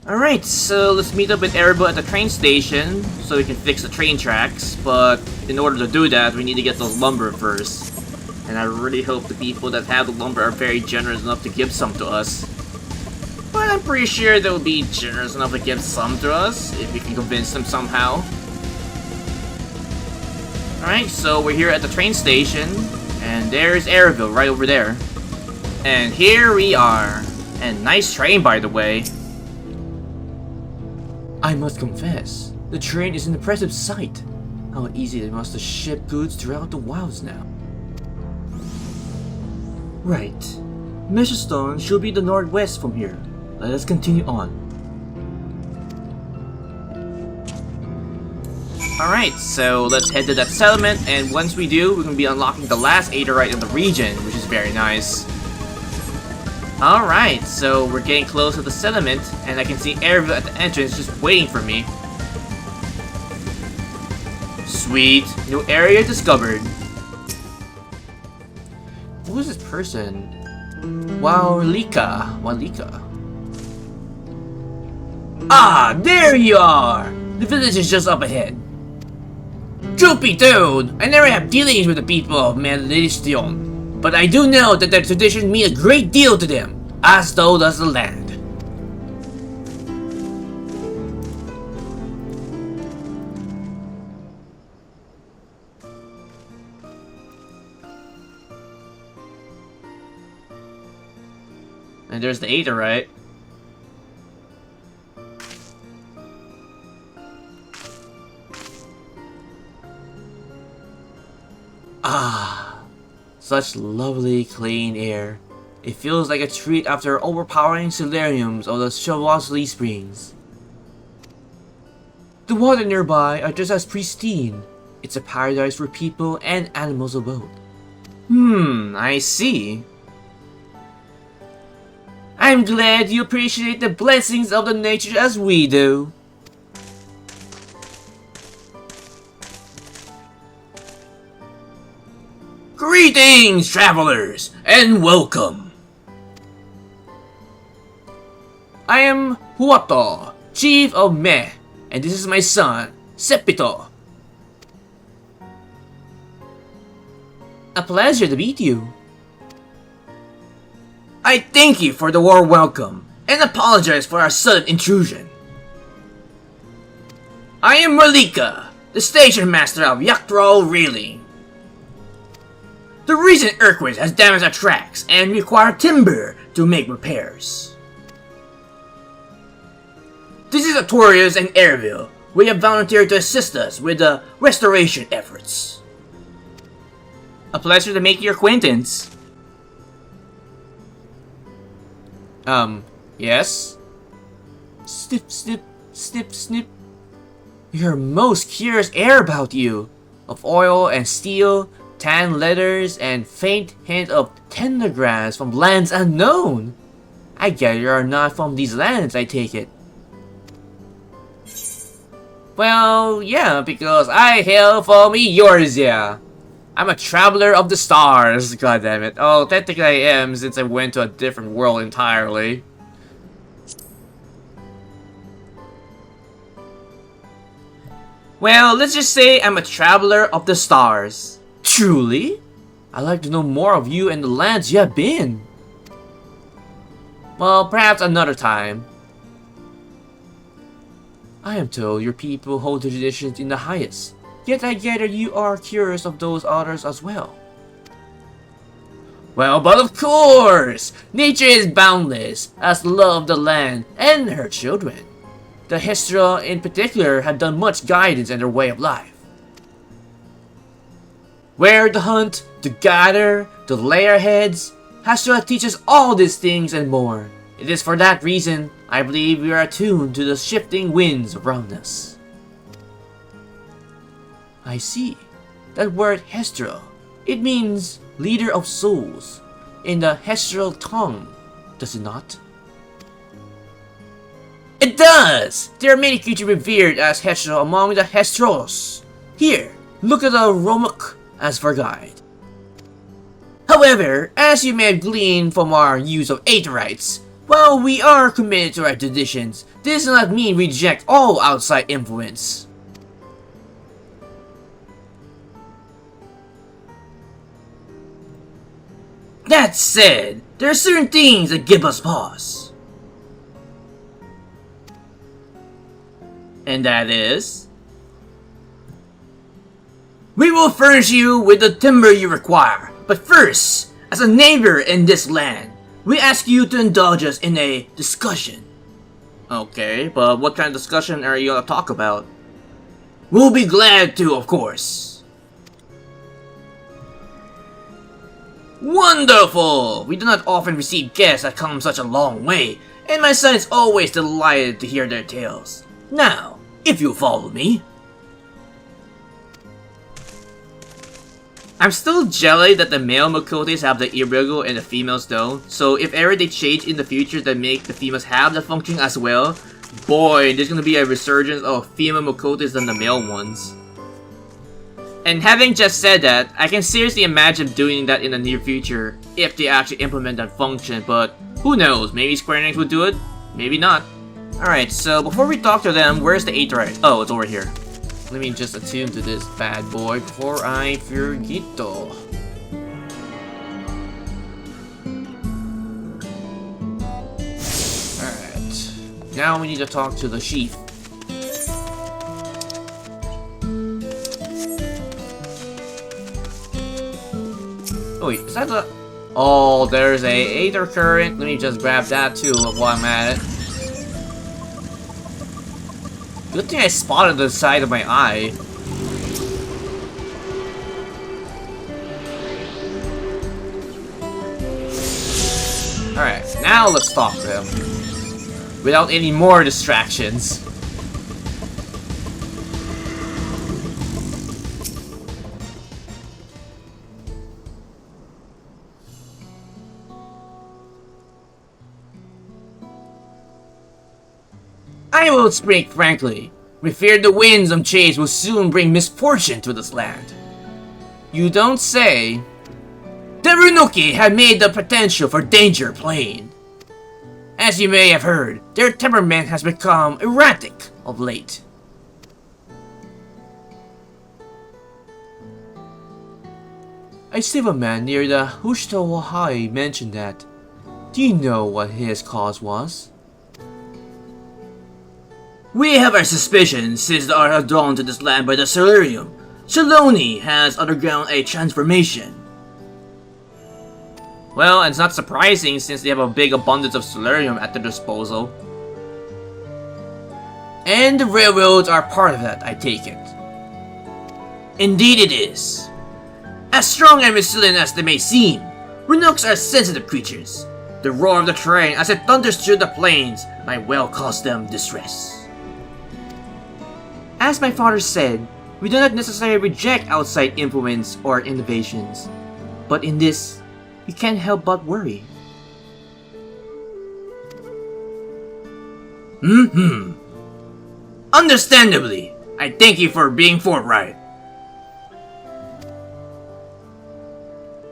Alright, so let's meet up with Erebel at the train station so we can fix the train tracks, but in order to do that, we need to get the lumber first. And I really hope the people that have the lumber are very generous enough to give some to us. But I'm pretty sure they'll be generous enough to give some to us, if we can convince them somehow. Alright, so we're here at the train station, and there's Erebel right over there. And here we are. And nice train, by the way. I must confess, the train is an impressive sight. How easy it must to ship goods throughout the wilds now. Right. Measure Stone should be the northwest from here. Let us continue on. Alright, so let's head to that settlement, and once we do, we're going to be unlocking the last Aetheryte in the region, which is very nice. Alright, so we're getting close to the settlement, and I can see Erebel at the entrance just waiting for me. Sweet, new area discovered. Who is this person? Walika. Ah, there you are! The village is just up ahead. Droopy dude! I never have dealings with the people of Melishtion, but I do know that their traditions mean a great deal to them, as though does the land. And there's the Aetheryte. Ah, such lovely clean air. It feels like a treat after overpowering solariums of the Chavosley Springs. The water nearby are just as pristine. It's a paradise for people and animals abode. I see. I'm glad you appreciate the blessings of the nature as we do. Greetings, travelers, and welcome. I am Huato, chief of Meh, and this is my son, Sepito. A pleasure to meet you. I thank you for the warm welcome, and apologize for our sudden intrusion. I am Malika, the station master of Tural Reeling. The recent earthquake has damaged our tracks and require timber to make repairs. This is Artorius and Erebel. We have volunteered to assist us with the restoration efforts. A pleasure to make your acquaintance. Yes? Snip, snip, snip, snip. We hear most curious air about you, of oil and steel, tan leathers, and faint hint of tender grass from lands unknown. I gather you are not from these lands, I take it. Well, yeah, because I hail from Eorzea. I'm a traveler of the stars, goddammit. Oh, technically I am, since I went to a different world entirely. Well, let's just say I'm a traveler of the stars. Truly? I'd like to know more of you and the lands you have been. Well, perhaps another time. I am told your people hold the traditions in the highest, yet I gather you are curious of those others as well. Well, but of course! Nature is boundless, as love the land and her children. The Hestra in particular have done much guidance in their way of life. Where to hunt, to gather, to lay our heads, Hestra teaches all these things and more. It is for that reason I believe we are attuned to the shifting winds around us. I see. That word Hestra, it means leader of souls in the Hestral tongue, does it not? It does! There are many creatures revered as Hestra among the Hestros. Here, look at the Romuk as for guide. However, as you may have gleaned from our use of Aetherytes, While we are committed to our traditions, this does not mean we reject all outside influence. That said, there are certain things that give us pause. And that is... we will furnish you with the timber you require, but first, as a neighbor in this land, we ask you to indulge us in a discussion. Okay, but what kind of discussion are you gonna talk about? We'll be glad to, of course. Wonderful! We do not often receive guests that come such a long way, and my son is always delighted to hear their tales. Now, if you follow me... I'm still jelly that the male Makotes have the Eorzea and the females don't, so if ever they change in the future that make the females have the function as well, boy, there's gonna be a resurgence of female Makotes than the male ones. And having just said that, I can seriously imagine doing that in the near future, if they actually implement that function, but who knows, maybe Square Enix would do it, maybe not. Alright, so before we talk to them, where's the 8th rite? Oh, it's over here. Let me just attune to this bad boy before I forget though. Alright. Now we need to talk to the chief. Oh wait, is that the... oh, there's a Aether Current. Let me just grab that too while I'm at it. Good thing I spotted the side of my eye. Alright, now let's talk to him. Without any more distractions. I will speak frankly. We fear the winds of change will soon bring misfortune to this land. You don't say. The Runuki have made the potential for danger plain. As you may have heard, their temperament has become erratic of late. A civil man near the Hushto mentioned that. Do you know what his cause was? We have our suspicions since they are drawn to this land by the Solarium. Shaloni has undergone a transformation. Well, it's not surprising since they have a big abundance of Solarium at their disposal. And the railroads are part of that, I take it. Indeed it is. As strong and resilient as they may seem, Runuks are sensitive creatures. The roar of the train as it thunders through the plains might well cause them distress. As my father said, we do not necessarily reject outside influence or innovations, but in this, we can't help but worry. Understandably, I thank you for being forthright.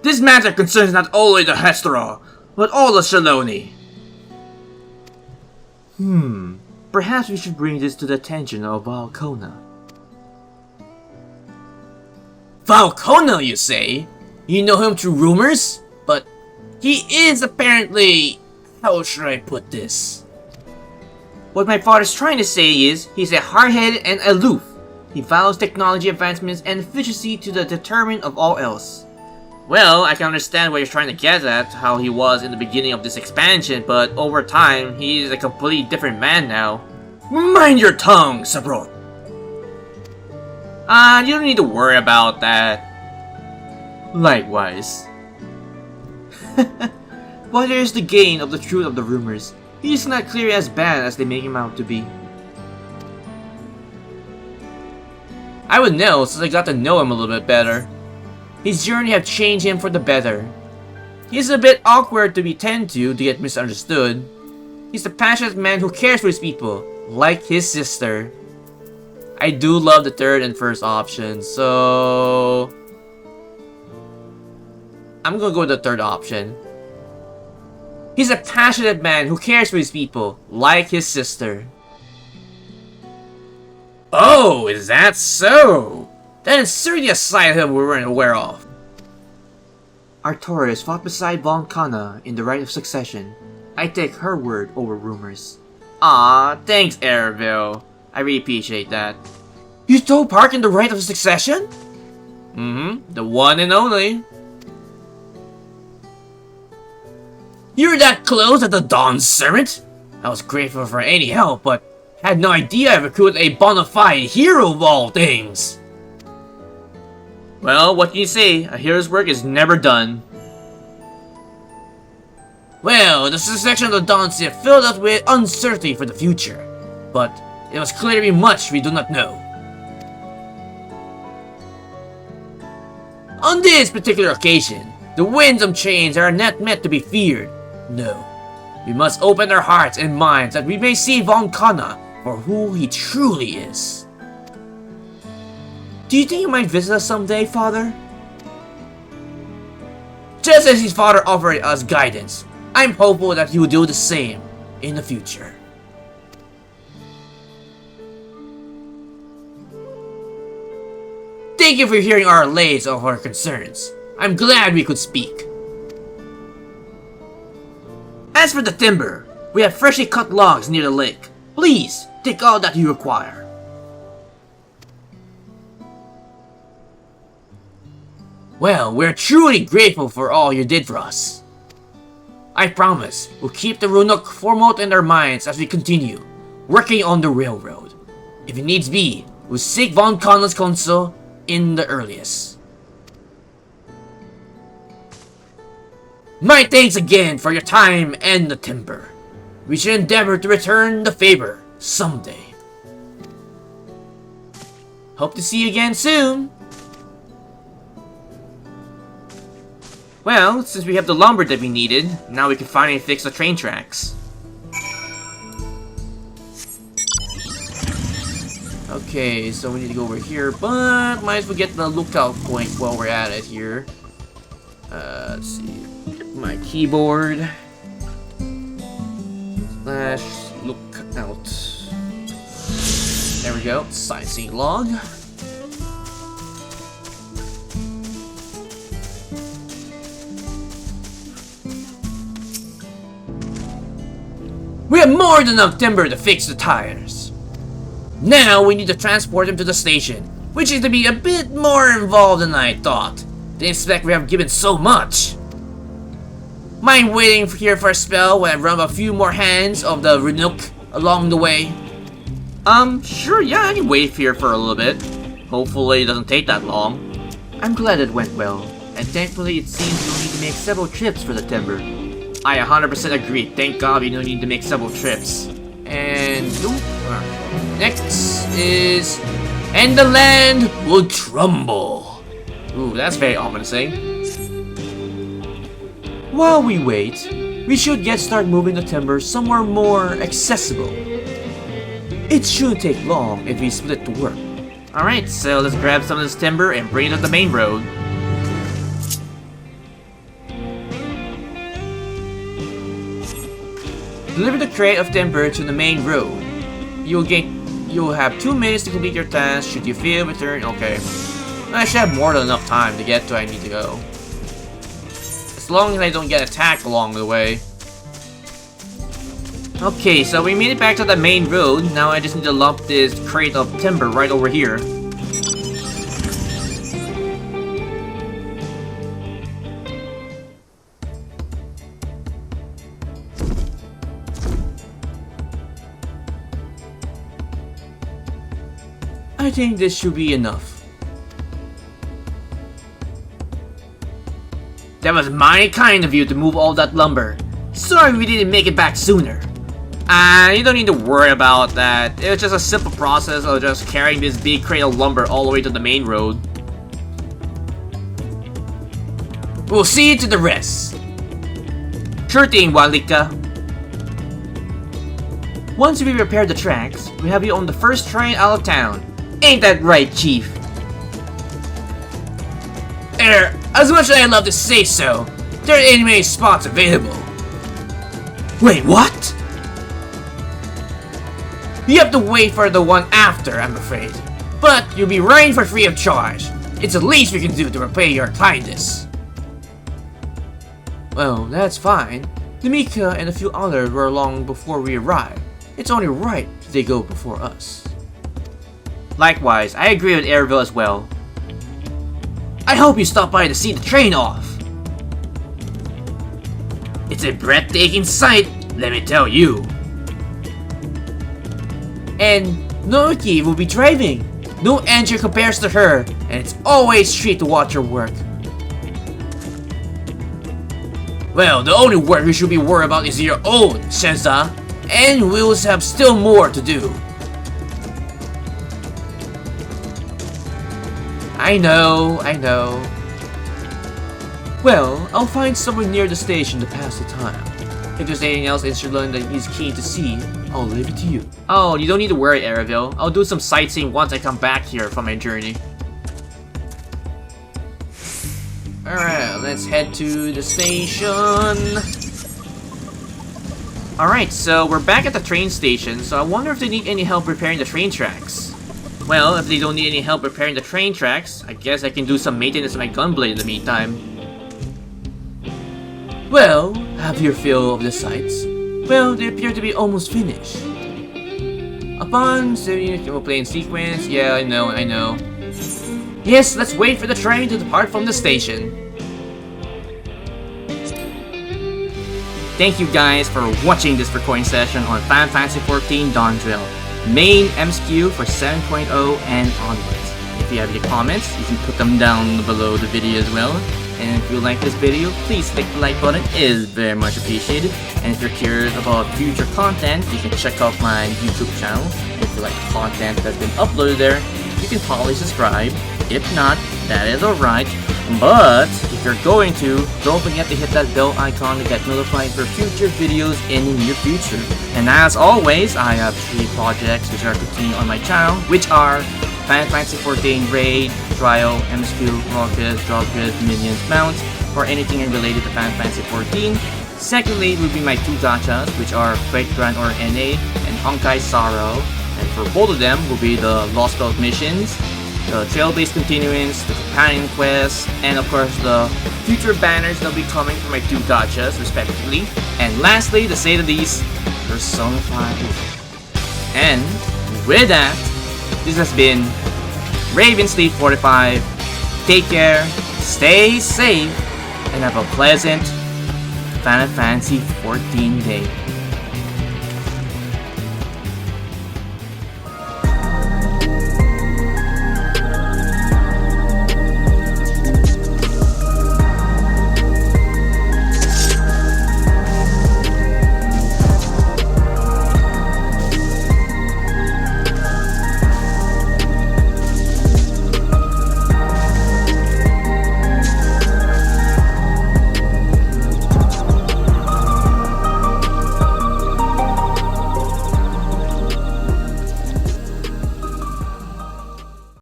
This matter concerns not only the Hestra, but all the Shaloni. Perhaps we should bring this to the attention of Koana. Koana, you say? You know him through rumors? But he is apparently... how should I put this? What my father's trying to say is, he's a hard-headed and aloof. He follows technology advancements and efficiency to the detriment of all else. Well, I can understand what you're trying to get at, how he was in the beginning of this expansion, but over time, he's a completely different man now. Mind your tongue, Sabrot! You don't need to worry about that. Likewise. But there's the gain of the truth of the rumors. He's not clearly as bad as they make him out to be. I would know since I got to know him a little bit better. His journey have changed him for the better. He's a bit awkward to be tended to get misunderstood. He's a passionate man who cares for his people, like his sister. I do love the third and first option, so... I'm gonna go with the third option. He's a passionate man who cares for his people, like his sister. Oh, is that so? That is certainly a side of him we weren't aware of. Artorias fought beside Von Koana in the rite of succession. I take her word over rumors. Ah, thanks, Eorzea. I really appreciate that. You took part in the rite of succession? Mm-hmm, the one and only. You're that close at the Dawnservant? I was grateful for any help, but had no idea I recruited a bona fide hero of all things. Well, what can you say? A hero's work is never done. Well, the succession of the Dawnservant filled us with uncertainty for the future, but it was clearly much we do not know. On this particular occasion, the winds of change are not meant to be feared. No, we must open our hearts and minds that we may see Von Koana for who he truly is. Do you think you might visit us someday, Father? Just as his father offered us guidance, I'm hopeful that he will do the same in the future. Thank you for hearing our lays of our concerns. I'm glad we could speak. As for the timber, we have freshly cut logs near the lake. Please, take all that you require. Well, we're truly grateful for all you did for us. I promise, we'll keep the Runuk foremost in our minds as we continue working on the railroad. If it needs be, we'll seek Von Koana's counsel in the earliest. My thanks again for your time and the timber. We should endeavor to return the favor someday. Hope to see you again soon. Well, since we have the lumber that we needed, now we can finally fix the train tracks. Okay, so we need to go over here, but might as well get the lookout point while we're at it here. Let's see. Get my keyboard. Slash lookout. There we go. Sightseeing log. We have more than enough timber to fix the tires. Now we need to transport them to the station, which is to be a bit more involved than I thought. Didn't expect we have given so much. Mind waiting here for a spell while I run a few more hands of the Runuk along the way? Sure, yeah, I can wait here for a little bit. Hopefully it doesn't take that long. I'm glad it went well, and thankfully it seems we'll need to make several trips for the timber. I 100% agree, thank God we don't need to make several trips. And next is... and the land will tremble. Ooh, that's very ominous, eh? While we wait, we should start moving the timber somewhere more accessible. It shouldn't take long if we split the work. Alright, so let's grab some of this timber and bring it up the main road. Deliver the crate of timber to the main road. You'll have 2 minutes to complete your task. Should you fail, return. Okay. I should have more than enough time to get to where I need to go. As long as I don't get attacked along the way. Okay, so we made it back to the main road. Now I just need to lump this crate of timber right over here. I think this should be enough. That was mighty kind of you to move all that lumber. Sorry we didn't make it back sooner. You don't need to worry about that. It was just a simple process of just carrying this big crate of lumber all the way to the main road. We'll see you to the rest. Sure thing, Walika. Once we repair the tracks, we have you on the first train out of town. Ain't that right, Chief? As much as I'd love to say so, there ain't many spots available. Wait, what? You have to wait for the one after, I'm afraid. But you'll be running for free of charge. It's the least we can do to repay your kindness. Well, that's fine. Namika and a few others were along before we arrived. It's only right they go before us. Likewise, I agree with Eorzea as well. I hope you stop by to see the train off. It's a breathtaking sight, let me tell you. And Noriki will be driving. No engine compares to her, and it's always treat to watch her work. Well, the only work you should be worried about is your own, Shenza, and we will have still more to do. I know. Well, I'll find somewhere near the station to pass the time. If there's anything else in Sherlund that he's keen to see, I'll leave it to you. Oh, you don't need to worry, Eorzea. I'll do some sightseeing once I come back here from my journey. Alright, let's head to the station. Alright, so we're back at the train station, so I wonder if they need any help repairing the train tracks. Well, if they don't need any help repairing the train tracks, I guess I can do some maintenance of my gunblade in the meantime. Well, have your fill of the sights? Well, they appear to be almost finished. Upon saving will play in sequence, yeah, I know. Yes, let's wait for the train to depart from the station. Thank you guys for watching this recording session on Fantasy XIV Dawntrail, main MSQ for 7.0 and onwards. If you have any comments, you can put them down below the video as well. And if you like this video, please click the like button, it is very much appreciated. And if you're curious about future content, you can check out my YouTube channel. If you like the content that's been uploaded there, you can probably subscribe. If not, that is alright. But if you're going to, don't forget to hit that bell icon to get notified for future videos in the near future. And as always, I have 3 projects which are continuing on my channel, which are Fantasy XIV Raid, Trial, MSQ, Rockets, Dropgrid, Minions, Mounts, or anything related to Fantasy XIV. Secondly will be my 2 gachas, which are Great Grand or NA and Honkai Sorrow. And for both of them will be the Lost Belt missions, the trail-based continuance, the companion quests, and of course the future banners that will be coming for my 2 gachas respectively. And lastly, to say the least, Persona 5. And with that, this has been Ravensleep45. Take care, stay safe, and have a pleasant Final Fantasy XIV day.